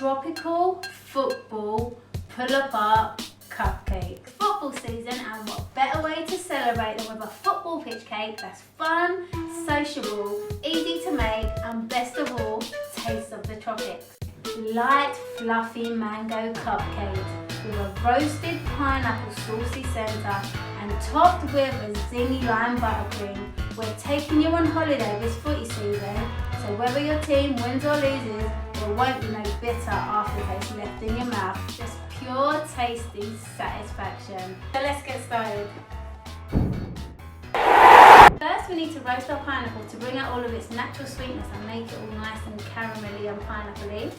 tropical football pull-apart cupcake. Football season, and what better way to celebrate than with a football pitch cake that's fun, sociable, easy to make, and best of all, taste of the tropics. Light, fluffy mango cupcake with a roasted pineapple saucy centre and topped with a zingy lime buttercream. We're taking you on holiday this footy season, so whether your team wins or loses, there won't be no bitter aftertaste left in your mouth, just pure tasty satisfaction. So let's get started. First we need to roast our pineapple to bring out all of its natural sweetness and make it all nice and caramelly and pineapple-y.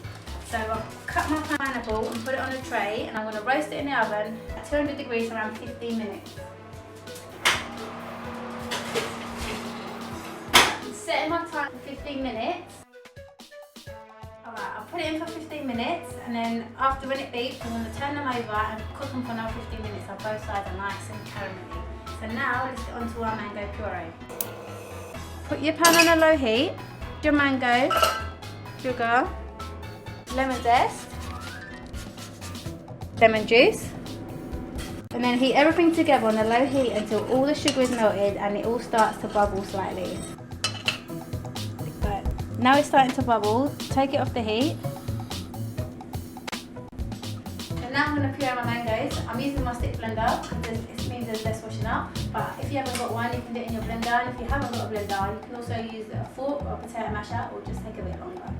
So I'll cut my pineapple and put it on a tray, and I'm going to roast it in the oven at 200 degrees for around 15 minutes. I'm setting my time for 15 minutes. Alright, I'll put it in for 15 minutes, and then after when it beeps, I'm going to turn them over and cook them for another 15 minutes so both sides are nice and caramelly. So now let's get on to our mango puree. Put your pan on a low heat, your mango, sugar, lemon zest, lemon juice, and then heat everything together on a low heat until all the sugar is melted and it all starts to bubble slightly. Right. Now it's starting to bubble, take it off the heat. And now I'm going to puree my mangoes. I'm using my stick blender because it means there's less washing up, but if you haven't got one you can do it in your blender, and if you haven't got a blender you can also use a fork or a potato masher, or just take a bit longer.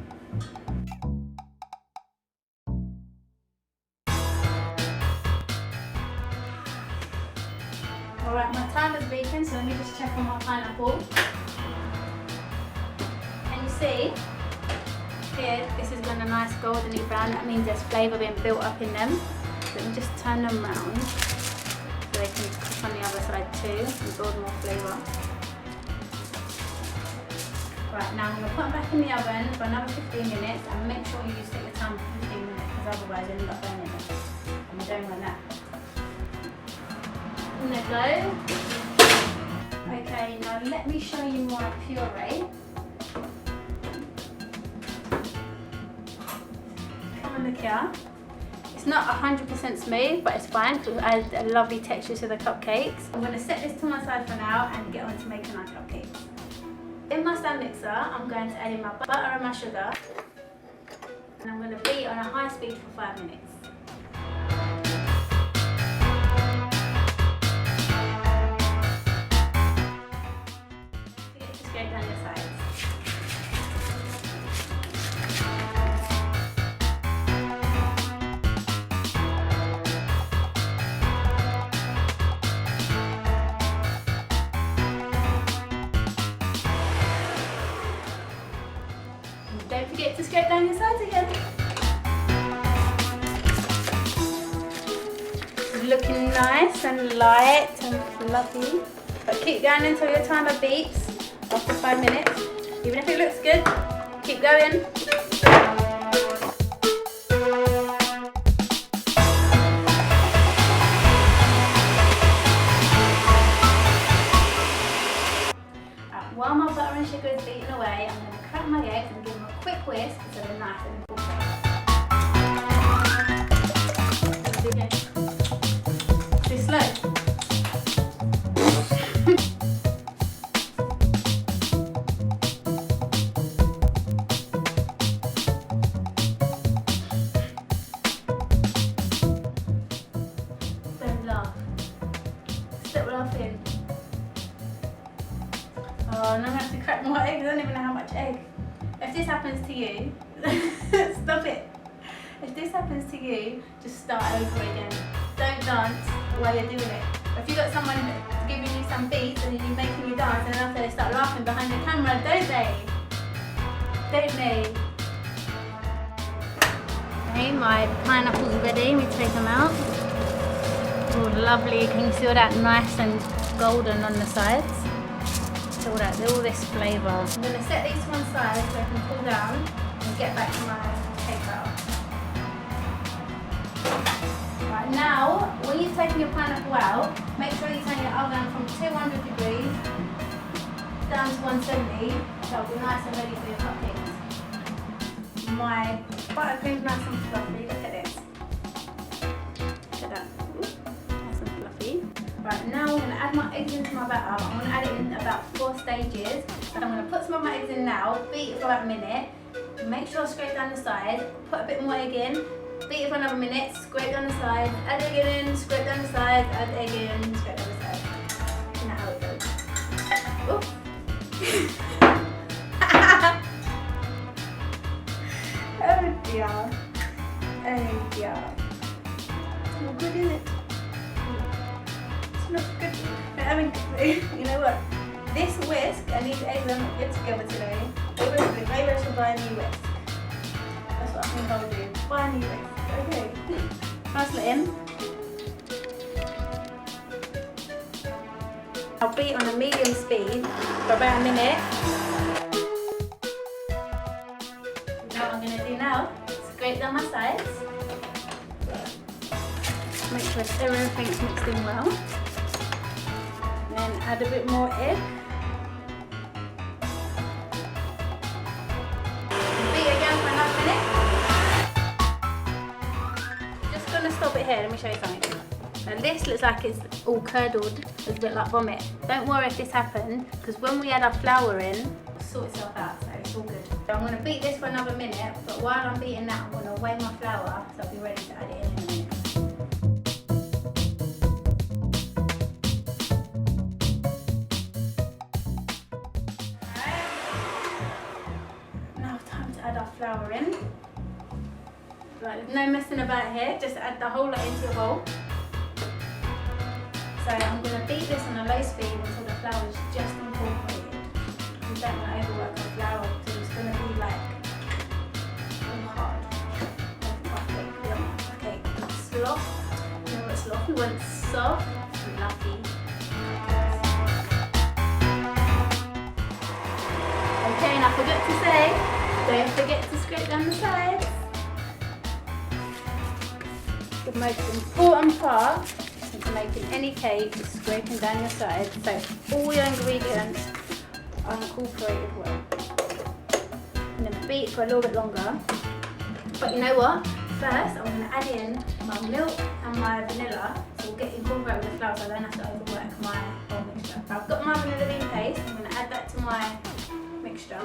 Alright, my timer's beeping, so let me just check on my pineapple. Can you see? Here, this is going a nice goldeny brown. That means there's flavour being built up in them. So let me just turn them round so they can cook on the other side too and build more flavour. Right, now I'm going to put them back in the oven for another 15 minutes, and make sure you set your time for 15 minutes because otherwise you'll end up burning them. And we don't want that. In they go. Okay, now let me show you my puree. Come and look here. It's not 100% smooth, but it's fine because it adds a lovely texture to the cupcakes. I'm going to set this to my side for now and get on to making our cupcakes. In my stand mixer, I'm going to add in my butter and my sugar, and I'm going to beat on a high speed for 5 minutes. Straight down your sides. And don't forget to scrape down your sides again. It's looking nice and light and fluffy, but keep going until your timer beeps. After 5 minutes, even if it looks good, keep going. While my butter and sugar is beating away, I'm going to crack my eggs and give them a quick whisk so they're nice and full. Too slow. Stop laughing. Oh, now I have to crack more eggs. I don't even know how much egg. If this happens to you, stop it. If this happens to you, just start over again. Don't dance while you're doing it. If you've got someone giving you some beats and you're making you dance, and after they start laughing behind the camera, don't they? Don't they? Okay, my pineapple's ready. We take them out. Oh, lovely. Can you see all that nice and golden on the sides? So all this flavour. I'm going to set these to one side so I can cool down and get back to my cake batter. Right, now, when you've taken your pineapple out, make sure you turn your oven from 200 degrees down to 170, so it'll be nice and ready for your cupcakes. My buttercream's nice and fluffy. Look at this. Look at that. Nice and fluffy. Right, now I'm going to add my eggs into my batter. I'm going to add it in about 4 stages. So I'm going to put some of my eggs in now, beat it for about a minute. Make sure I scrape down the side. Put a bit more egg in. Beat it for another minute. Scrape down the side. Add egg in. Scrape down the side. Add egg in. Scrape down the side. Isn't that how it goes? Oh. Oh dear. Oh dear. It's not good, is it? It's not good. But I mean, you know what? This whisk and these eggs are not good together today. Maybe I should buy a new whisk. That's what I think I'll do. Buy a new whisk. Okay. First let in. I'll beat on a medium speed for about a minute. What I'm going to do now, scrape down my sides. Make sure everything's mixed in well. Then add a bit more egg. Beat again for another minute. Just going to stop it here, let me show you something. Now this looks like it's all curdled, it's a bit like vomit. Don't worry if this happened, because when we add our flour in, it'll sort itself out, so it's all good. So I'm going to beat this for another minute, but while I'm beating that, I'm going to weigh my flour, so I'll be ready to add it in a minute. Add our flour in. Right, there's no messing about here, just add the whole lot into your bowl. So I'm going to beat this on a low speed until the flour is just incorporated. You don't want to overwork the flour because it's going to be like all hard. Okay, sloth. You know what sloth? We want soft, fluffy. Okay, and I forgot to say, don't forget to scrape down the sides. The most important part into making any cake is scraping down your sides, so all your ingredients are incorporated well. I'm going to beat for a little bit longer, but you know what? First I'm going to add in my milk and my vanilla, so we'll get incorporated with the flour so I don't have to overwork my whole mixture. I've got my vanilla bean paste, I'm going to add that to my mixture.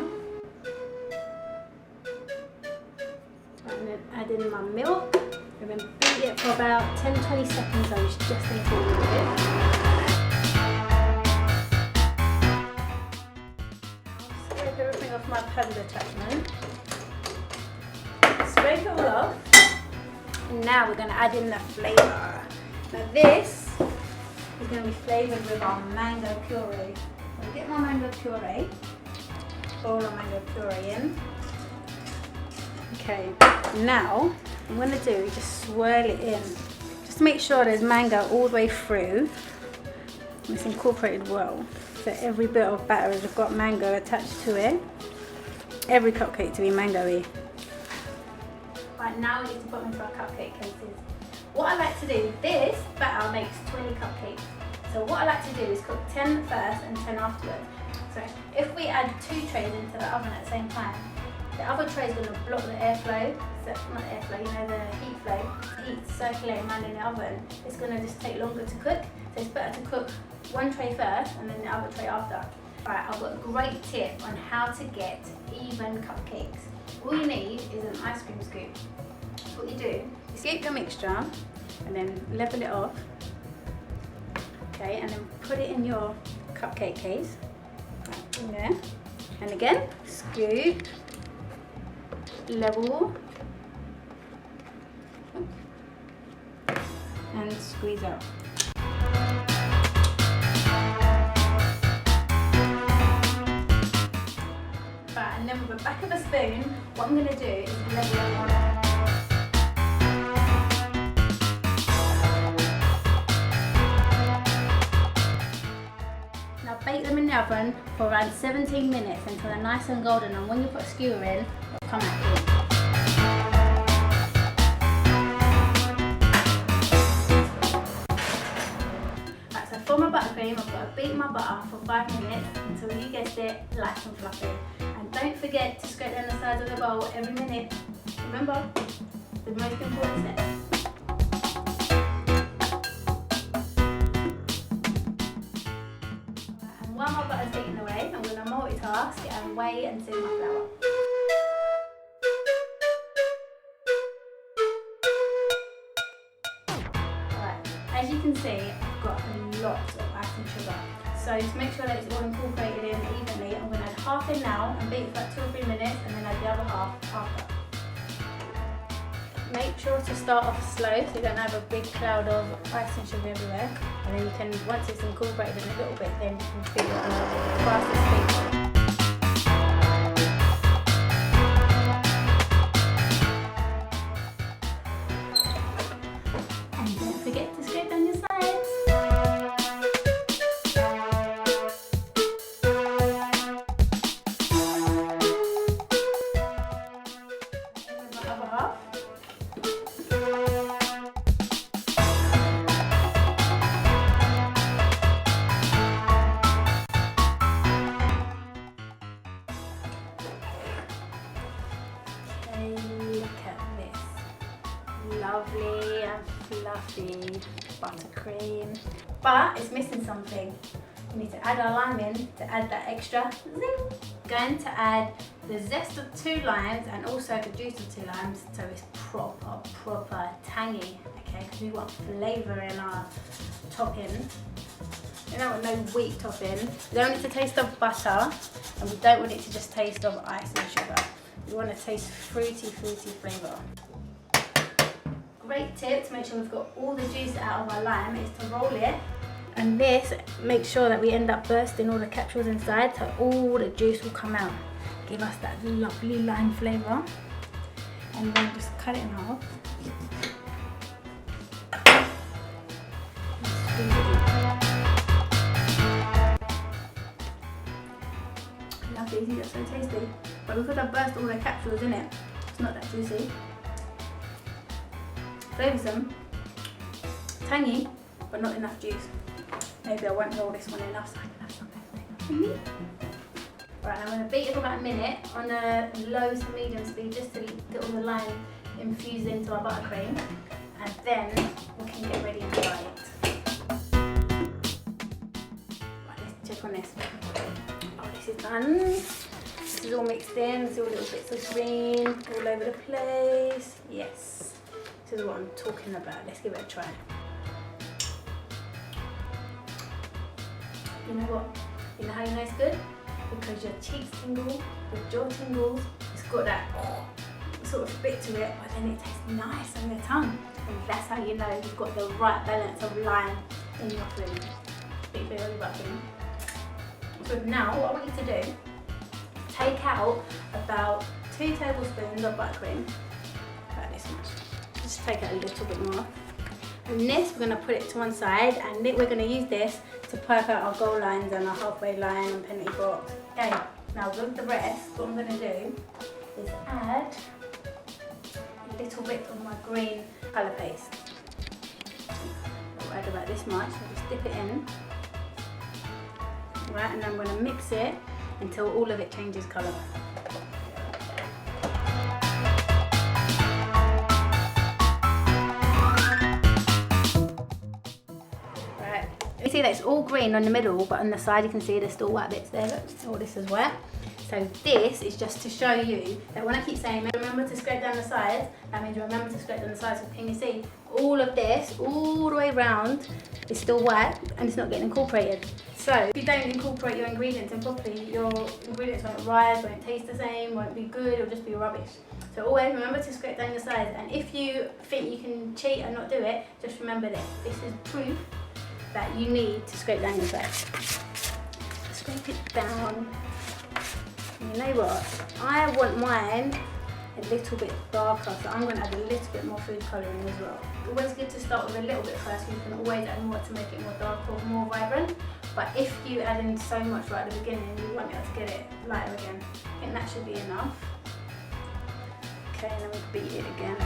And then add in my milk and then beat it for about 10-20 seconds, so it's just incorporated. I'll scrape everything off my padded attachment. Scrape it all off. And now we're going to add in the flavour. Now this is going to be flavoured with our mango puree. So get my mango puree, pour our mango puree in. Okay, now what I'm going to do is just swirl it in. Just make sure there's mango all the way through. And it's incorporated well. So every bit of batter has got mango attached to it. Every cupcake to be mango-y. Right, now we need to put them into our cupcake cases. What I like to do, this batter makes 20 cupcakes. So what I like to do is cook 10 first and 10 afterwards. So if we add 2 trays into the oven at the same time, the other tray is going to block the airflow, so not airflow, you know, the heat flow, heat circulating around in the oven. It's going to just take longer to cook, so it's better to cook one tray first and then the other tray after. Right, I've got a great tip on how to get even cupcakes. All you need is an ice cream scoop. What you do, you scoop your mixture and then level it off, okay, and then put it in your cupcake case, right, in there, and again, scoop, level, and squeeze out. Right, and then with the back of a spoon, what I'm going to do is level it on. Now bake them in the oven for around 17 minutes until they're nice and golden, and when you put a skewer in, they'll come out clean. Right, so for my buttercream, I've got to beat my butter for 5 minutes until, you guessed it, light and fluffy. And don't forget to scrape down the sides of the bowl every minute. Remember, the most important step. And while my butter's getting away, I'm going to multitask and weigh and zing my flour. As you can see, I've got a lot of icing sugar. So to make sure that it's all incorporated in evenly, I'm going to add half in now and beat it for like 2 or 3 minutes and then add the other half after. Make sure to start off slow so you don't have a big cloud of icing sugar everywhere. And then you can, once it's incorporated in a little bit, then you can beat it at a faster speed. Lovely and fluffy buttercream, but it's missing something. We need to add our lime in to add that extra zing. Going to add the zest of 2 limes and also the juice of 2 limes, so it's proper tangy, okay, because we want flavour in our topping. We don't want no weak topping. We don't want it to taste of butter and we don't want it to just taste of ice and sugar. We want to taste fruity flavour. Great tip to make sure we've got all the juice out of our lime is to roll it, and this makes sure that we end up bursting all the capsules inside so all the juice will come out, give us that lovely lime flavour. And then just cut it in half. Lovely, isn't it so tasty? But because I've burst all the capsules in it, it's not that juicy. Flavoursome, tangy, but not enough juice. Maybe I won't roll this one enough so I can have some for me. Right, I'm going to beat it for about a minute on a low to medium speed just to get all the lime infused into our buttercream, and then we can get ready and try it. Right, let's check on this. Oh, this is done. This is all mixed in, see all little bits of green all over the place. Yes. This is what I'm talking about. Let's give it a try. You know what? You know how you know it's good? Because your cheeks tingle, your jaw tingles. It's got that sort of bit to it, but then it tastes nice on your tongue. And that's how you know you've got the right balance of lime in your food. Big bit of buttercream. So now what I want you to do, take out about 2 tablespoons of buttercream, about this much. Just take it a little bit more. And this, we're going to put it to one side, and we're going to use this to pipe out our goal lines and our halfway line and penalty box. Okay, now with the rest, what I'm going to do is add a little bit of my green colour paste. I'll add about this much, I'll just dip it in. Right, and then I'm going to mix it until all of it changes colour. You see that it's all green on the middle, but on the side you can see there's still white bits there. Look, all this is wet. So this is just to show you that when I keep saying remember to scrape down the sides, that means remember to scrape down the sides. So can you see all of this, all the way around, is still white and it's not getting incorporated. So if you don't incorporate your ingredients in properly, your ingredients won't rise, won't taste the same, won't be good, it'll just be rubbish. So always remember to scrape down your sides, and if you think you can cheat and not do it, just remember this. This is proof that you need to scrape down your sides. Scrape it down. And you know what? I want mine a little bit darker, so I'm going to add a little bit more food colouring as well. Always good to start with a little bit first, so you can always add more to make it more dark or more vibrant. But if you add in so much right at the beginning, you won't be able to get it lighter again. I think that should be enough. Okay, and then we beat it again.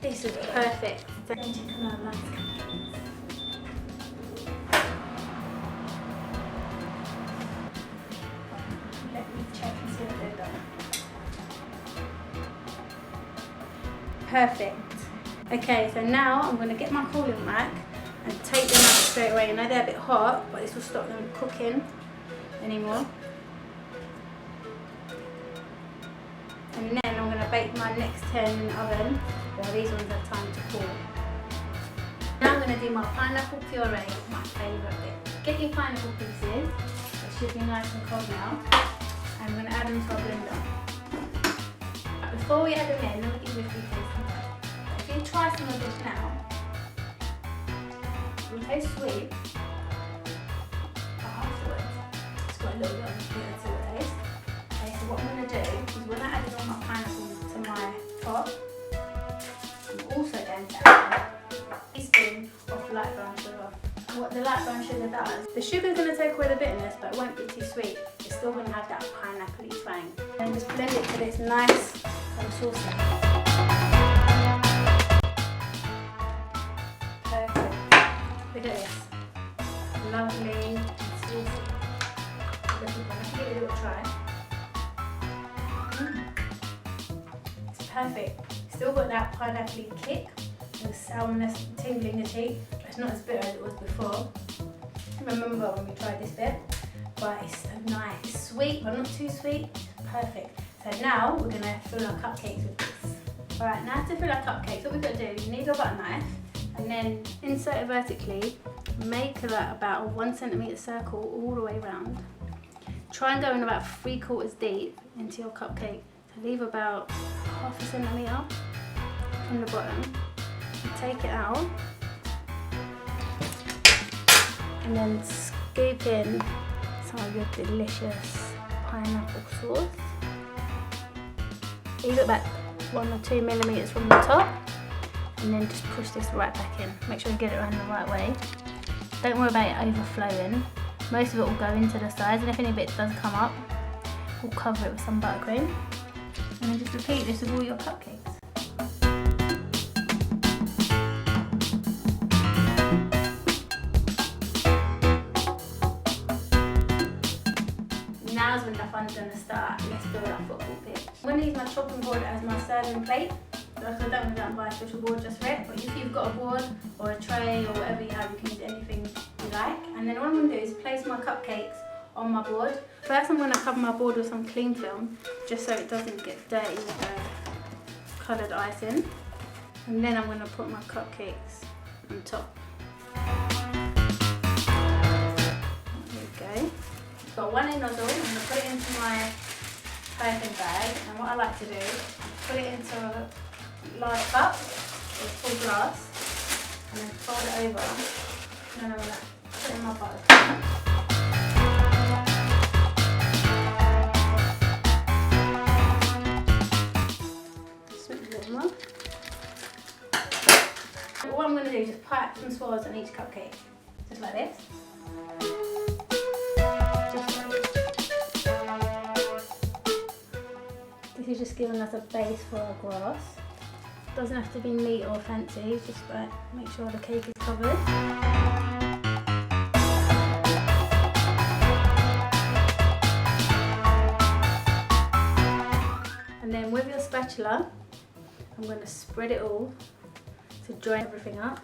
This is perfect. Don't you come out nice cupcakes? Perfect. Okay, so now I'm going to get my cooling rack and take them out straight away. I know they're a bit hot, but this will stop them cooking anymore. And then I'm going to bake my next 10 in the oven while these ones have time to cool. Now I'm going to do my pineapple puree, my favourite bit. Get your pineapple pieces, it should be nice and cold now. And I'm going to add them to our blender. Before we add them in, let me give you a few tasting tests. If you try some of this now, it will taste sweet, but afterwards it's got a little bit of bitter to the taste. Okay, so what I'm going to do is when I added all my pineapples to my top, I'm also going to add a teaspoon of light brown sugar. And what the light brown sugar does, the sugar is going to take away the bitterness, but it won't be too sweet. It's still going to have that pineapple-y twang. And just blend it till it's nice and saucy. Perfect. Look at this. Lovely and saucy. Let me give it a little try. It's perfect. Still got that pineapple-y kick and the sourness tingling the teeth. It's not as bitter as it was before. I remember when we tried this bit, but it's so nice. It's sweet, but not too sweet. Perfect. So now we're going to fill our cupcakes with this. Alright, now to fill our cupcakes, what we've got to do, you need a butter knife and then insert it vertically. Make that about a 1 centimetre circle all the way around. Try and go in about 3/4 deep into your cupcake. So leave about 1/2 centimetre from the bottom. And take it out. And then scoop in some of your delicious pineapple sauce. Leave it about 1 or 2 millimetres from the top. And then just push this right back in. Make sure you get it around the right way. Don't worry about it overflowing. Most of it will go into the sides, and if any bit does come up, we'll cover it with some buttercream. And then just repeat this with all your cupcakes. Now's when the fun's going to start. Let's build our football pitch. I'm going to use my chopping board as my serving plate. So I don't want to go and buy a special board just for it, but if you've got a board or a tray or whatever you have, you can use anything you like. And then what I'm going to do is place my cupcakes on my board. First I'm going to cover my board with some cling film, just so it doesn't get dirty with the coloured icing. And then I'm going to put my cupcakes on top. There we go. Got one in nozzle, I'm going to put it into my piping bag, and what I like to do is put it into a large cup or full glass and then fold it over, and then I'm going to put it in my buttercream. Switch a little more. What I'm going to do is just pipe some swirls on each cupcake, just like this. This is just giving us a base for our grass. Doesn't have to be neat or fancy, just make sure the cake is covered. And then with your spatula, I'm going to spread it all to join everything up.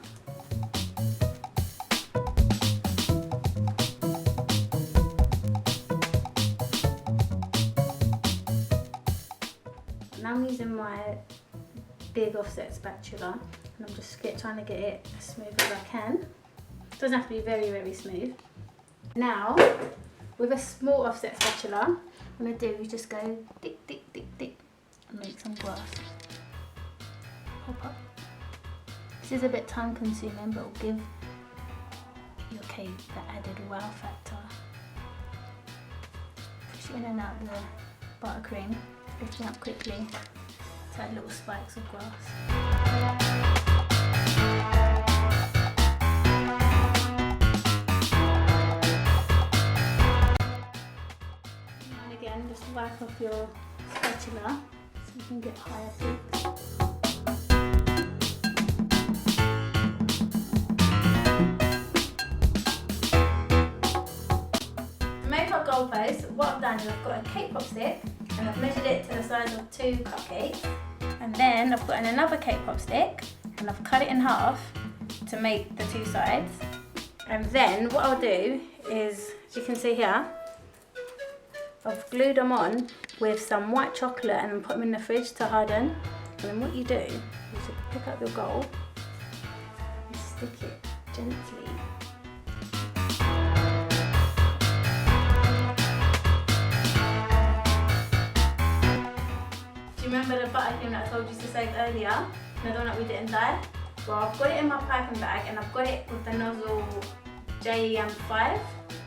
Now I'm using my big offset spatula and I'm just trying to get it as smooth as I can. It doesn't have to be very, very smooth. Now, with a small offset spatula, what I'm going to do is just go dick, dick, dick, dick and make some grass. Pop up. This is a bit time consuming, but it will give your cake the added wow factor. Push it in and out the buttercream, lifting up quickly to add little spikes of grass. And again, just wipe off your spatula so you can get higher peaks. To make our goalpost, what I've done is I've got a cake pop stick and I've measured it to the size of 2 cupcakes. And then I've got in another cake pop stick and I've cut it in half to make the two sides. And then what I'll do is, as you can see here, I've glued them on with some white chocolate and then put them in the fridge to harden. And then what you do is you pick up your goal and stick it gently. Do you remember the buttercream that I told you to save earlier? The one that we didn't dye? Well, I've got it in my piping bag and I've got it with the nozzle ggmix,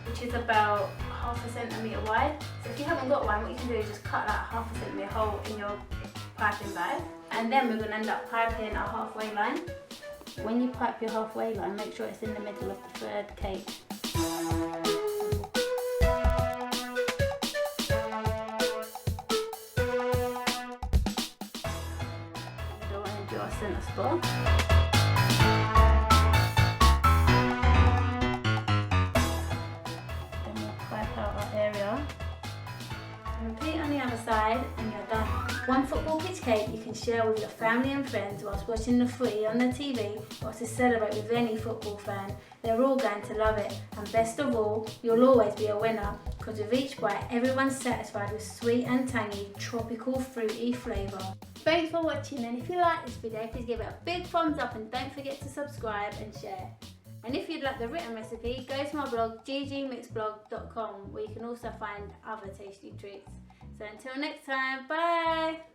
which is about ½ centimetre wide. So if you haven't got one, what you can do is just cut that ½ centimetre hole in your piping bag. And then we're going to end up piping our halfway line. When you pipe your halfway line, make sure it's in the middle of the third cake. And do our centre spot. Repeat on the other side and you're done. One football pitch cake you can share with your family and friends whilst watching the footy on the TV or to celebrate with any football fan. They're all going to love it, and best of all, you'll always be a winner because with each bite everyone's satisfied with sweet and tangy tropical fruity flavour. Thanks for watching, and if you like this video please give it a big thumbs up and don't forget to subscribe and share. And if you'd like the written recipe, go to my blog ggmixblog.com where you can also find other tasty treats. So until next time, bye!